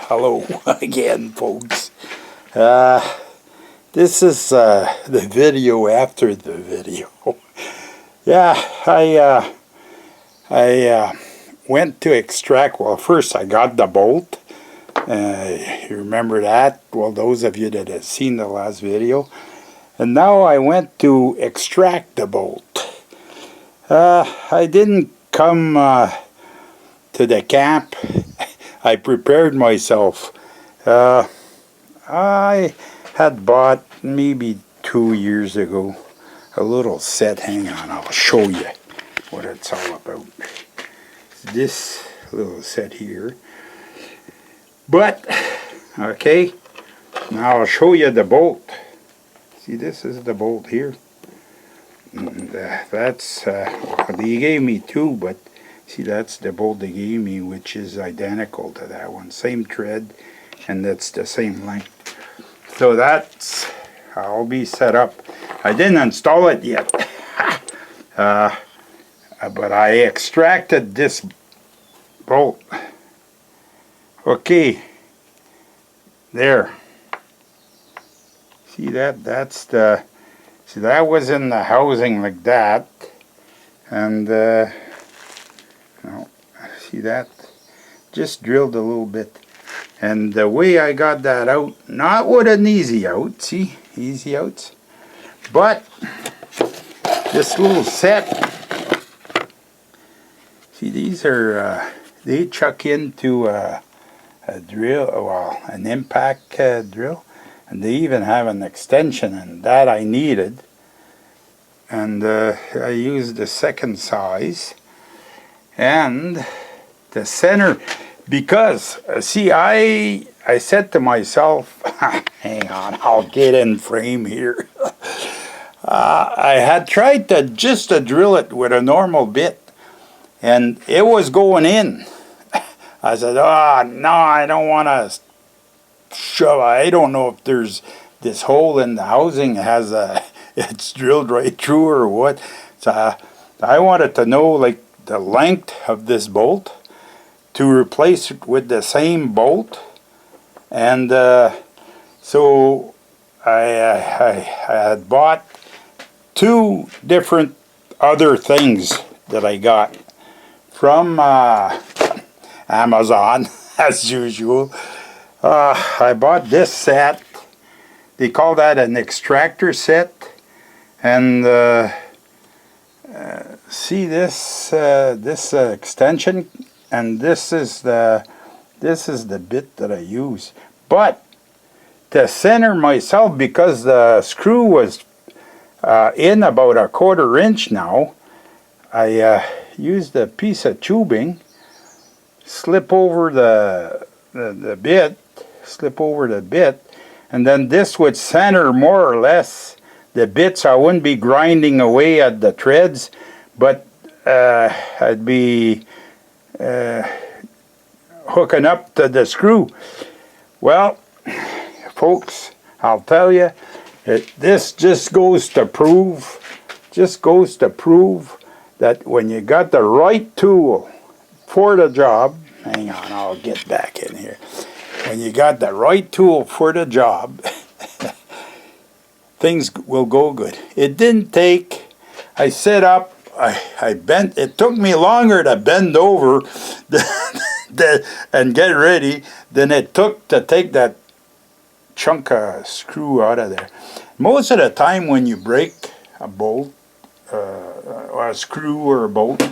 Hello again, folks. This is the video after the video. Yeah, I went to extract. Well, first I got the bolt. You remember that? Well, those of you that have seen the last video. And now I went to extract the bolt. I didn't come to the camp. I prepared myself. I had bought maybe 2 years ago a little set. Hang on, I'll show you what it's all about. This little set here. But, okay, now I'll show you the bolt. See, this is the bolt here. And, that's, well, they gave me two, but see, that's the bolt they gave me, which is identical to that one. Same thread, and that's the same length. So that's how I'll be set up. I didn't install it yet. But I extracted this bolt. Okay. There. See that? That's the... See, that was in the housing like that. And, no, see that? Just drilled a little bit. And the way I got that out, not with an easy out, see? Easy outs. But, this little set, see, these are, they chuck into a drill, well, an impact drill. And they even have an extension, and that I needed. And I used the second size. And the center, because, see, I said to myself, hang on, I'll get in frame here. I had tried to just to drill it with a normal bit, and it was going in. I said, oh, no, I don't want to shove. I don't know if there's this hole in the housing has it's drilled right through or what. So I wanted to know like the length of this bolt to replace it with the same bolt. And so I had bought two different other things that I got from Amazon as usual. I bought this set. They call that an extractor set. And see this this extension, and this is the bit that I use. But to center myself, because the screw was in about a 1/4 inch now, I used a piece of tubing, slip over the bit. Slip over the bit, and then this would center more or less the bits. I wouldn't be grinding away at the threads, but I'd be hooking up to the screw. Well, folks, I'll tell you, this just goes to prove that when you got the right tool for the job, hang on, I'll get back in here. When you got the right tool for the job, things will go good. It didn't take, I set up, I bent, it took me longer to bend over and get ready than it took to take that chunk of screw out of there. Most of the time when you break a bolt, or a screw or a bolt,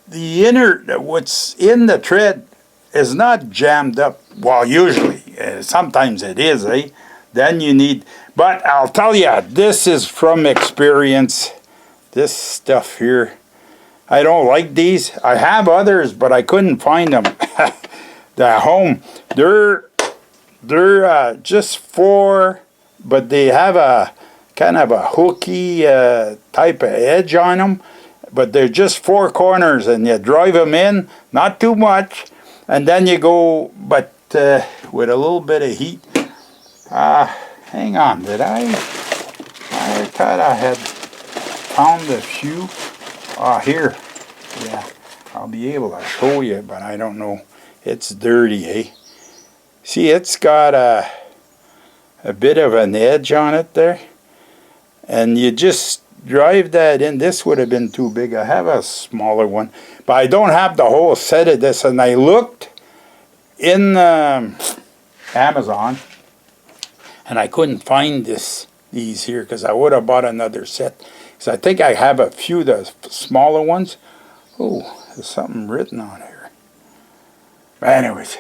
the inner, what's in the thread is not jammed up. Well, usually, sometimes it is, eh? Then you need, but I'll tell you, this is from experience. This stuff here, I don't like these. I have others, but I couldn't find them at home. They're just four, but they have a kind of a hooky type of edge on them. But they're just 4 corners, and you drive them in, not too much, and then you go, but with a little bit of heat. Hang on, did I thought I had found a few. Here. Yeah, I'll be able to show you, but I don't know. It's dirty, eh? See, it's got a bit of an edge on it there. And you just drive that in. This would have been too big. I have a smaller one. But I don't have the whole set of this. And I looked in Amazon. And I couldn't find these here because I would have bought another set. Because I think I have a few of the smaller ones. Oh, there's something written on here. But anyways,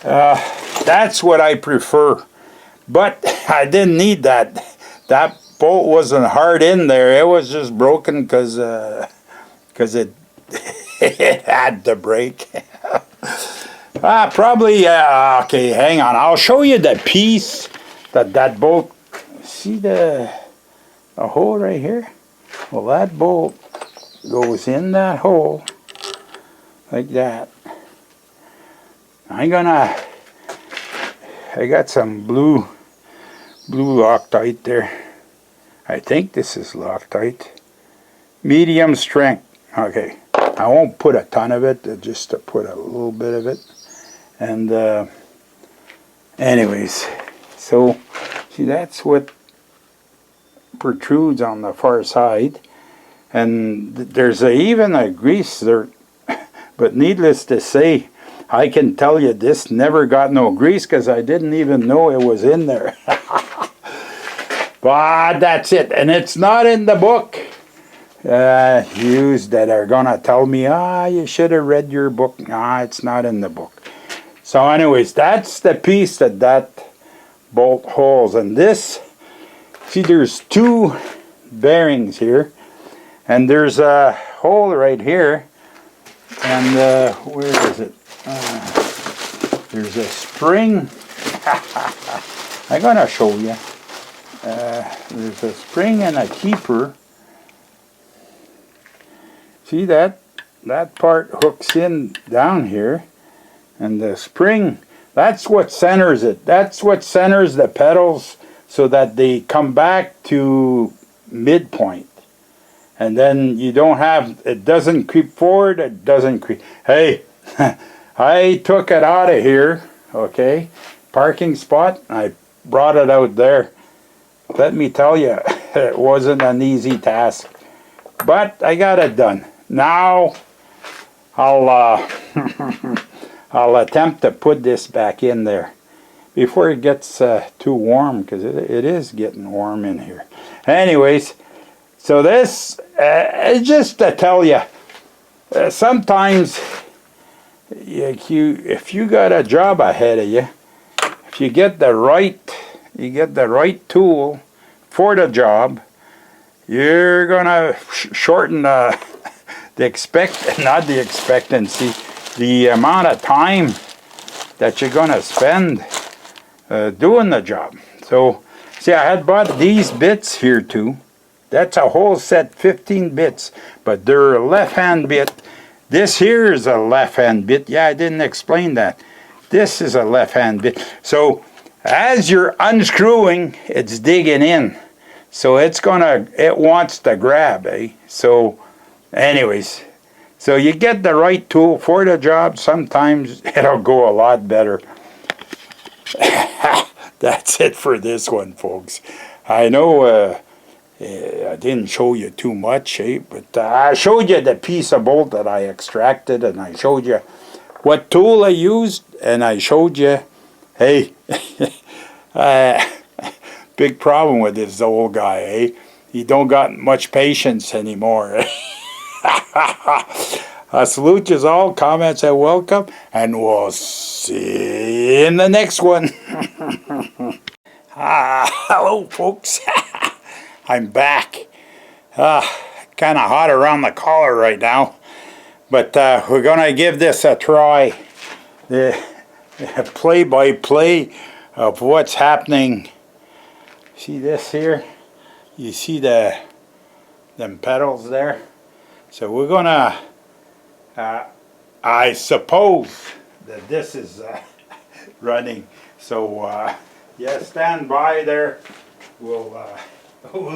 that's what I prefer. But I didn't need that. That bolt wasn't hard in there. It was just broken because it it had to break. Probably, okay, hang on. I'll show you the piece that bolt. See the hole right here? Well, that bolt goes in that hole like that. I got some blue Loctite there. I think this is Loctite. Medium strength. Okay. I won't put a ton of it, just to put a little bit of it. And anyways, so see, that's what protrudes on the far side. And there's even a grease there. But needless to say, I can tell you this never got no grease because I didn't even know it was in there. But that's it. And it's not in the book. Yous that are going to tell me, you should have read your book. Nah, it's not in the book. So anyways, that's the piece that bolt holds. And this, see, there's two bearings here. And there's a hole right here. And where is it? There's a spring. I'm going to show you. There's a spring and a keeper. See that part hooks in down here. And the spring, that's what centers it. That's what centers the pedals so that they come back to midpoint. And then you don't have, it doesn't creep forward, it doesn't creep. Hey, I took it out of here, okay, parking spot, I brought it out there. Let me tell you, it wasn't an easy task, but I got it done. Now, I'll attempt to put this back in there before it gets too warm, because it is getting warm in here. Anyways, so this is just to tell you, sometimes if you got a job ahead of you, if you get the right tool for the job, you're gonna shorten the amount of time that you're gonna spend doing the job. So, see, I had bought these bits here too. That's a whole set, 15 bits, but they're a left-hand bit. This here is a left-hand bit. Yeah, I didn't explain that. This is a left-hand bit. So as you're unscrewing, it's digging in. So it wants to grab, eh? So anyways, so you get the right tool for the job, sometimes it'll go a lot better. That's it for this one, folks. I know I didn't show you too much, but I showed you the piece of bolt that I extracted, and I showed you what tool I used, and I showed you, hey, big problem with this old guy, eh? He don't got much patience anymore. I salute you all, comments are welcome, and we'll see you in the next one. Hello, folks. I'm back. Kind of hot around the collar right now, but we're going to give this a try. The play-by-play of what's happening. See this here? You see them pedals there? So we're going to, I suppose that this is running. So yeah, stand by there. We'll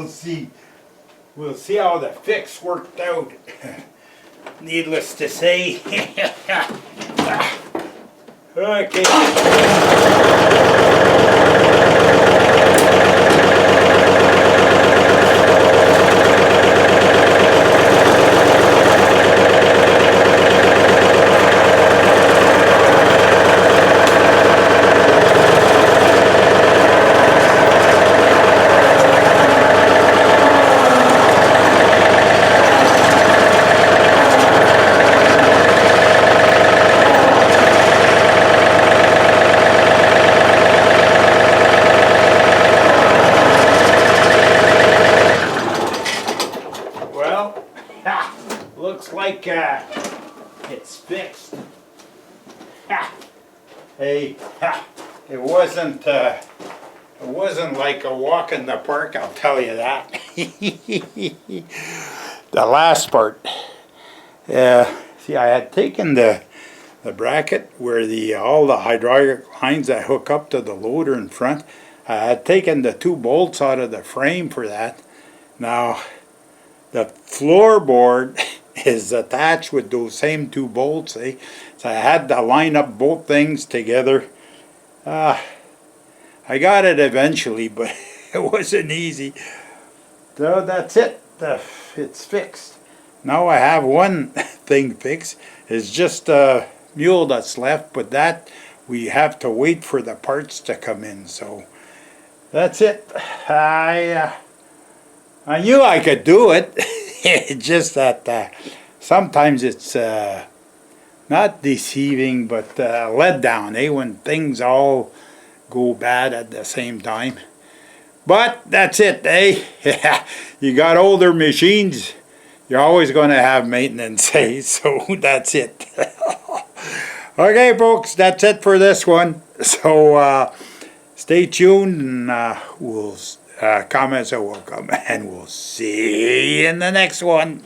see. We'll see how the fix worked out. Needless to say, Okay. Well, looks like it's fixed. Hey, it wasn't like a walk in the park, I'll tell you that. The last part. See, I had taken the bracket where all the hydraulic lines that hook up to the loader in front. I had taken the 2 bolts out of the frame for that. Now, the floorboard is attached with those same 2 bolts, eh? So I had to line up both things together. I got it eventually, but it wasn't easy. So that's it. It's fixed. Now I have one thing fixed. It's just a mule that's left, but that we have to wait for the parts to come in. So that's it. I knew I could do it. It's just that sometimes it's not deceiving, but let down, eh? When things all go bad at the same time. But that's it, eh? You got older machines, you're always going to have maintenance, eh? So that's it. Okay, folks, that's it for this one. So stay tuned, and comments are welcome, and we'll see you in the next one.